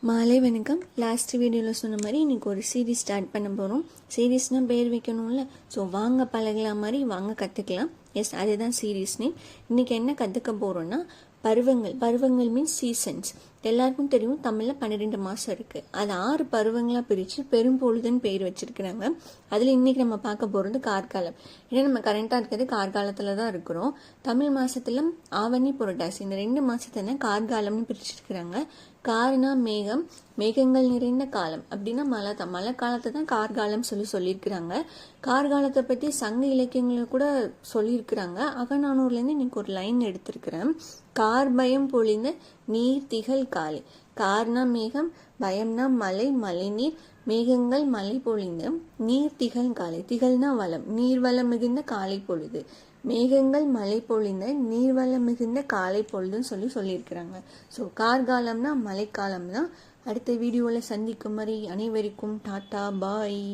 மாலை வணக்கம். லாஸ்ட் வீடியோவில் சொன்ன மாதிரி இன்றைக்கி ஒரு சீரீஸ் ஸ்டார்ட் பண்ண போகிறோம். சீரீஸ்னால் பேர் வைக்கணும்ல, ஸோ வாங்க பழகலாம் மாதிரி வாங்க கற்றுக்கலாம். எஸ், அதுதான் சீரீஸ் நேம். இன்றைக்கி என்ன கற்றுக்க போகிறோன்னா பருவங்கள் மீன்ஸ் சீசன்ஸ். எல்லாருக்கும் தெரியும் தமிழில் 12 மாதம் இருக்குது. அது 6 பருவங்களாக பிரித்து பெரும்பொழுதுன்னு பேர் வச்சுருக்குறாங்க. அதில் இன்றைக்கி நம்ம பார்க்க போகிறது கார்காலம். ஏன்னா நம்ம கரண்ட்டாக இருக்கிறது கார்காலத்தில் தான் இருக்கிறோம். தமிழ் மாதத்தில் ஆவணி புரட்டாசி இந்த 2 மாதத்தை தான் கார்காலம்னு பிரிச்சுருக்குறாங்க. கார்னா மேகம், மேகங்கள் நிறைந்த காலம் அப்படின்னா மழை தான். மழை காலத்தை தான் கார்காலம் சொல்லியிருக்கிறாங்க. கார்காலத்தை பற்றி சங்க இலக்கியங்களை கூட சொல்லியிருக்கிறாங்க. அகநானூர்லேருந்து இன்னைக்கு ஒரு லைன் எடுத்திருக்கிறேன். கார் பயம் பொழிந்த நீர் திகழ் காலை. கார்னா மேகம், பயம்னா மழை, மழை நீர், மேகங்கள் மழை பொழிந்த நீர் திகழ் காலை. திகழ்னா வளம், நீர்வளம் மிகுந்த காலை பொழுது. மேகங்கள் மழை பொழிந்த நீர்வளம் மிகுந்த காலை பொழுதுன்னு சொல்லியிருக்கிறாங்க. ஸோ கார்காலம்னா மழைக்காலம் தான். அடுத்த வீடியோவில் சந்திக்கும் வரை அனைவருக்கும் டாட்டா பாய்.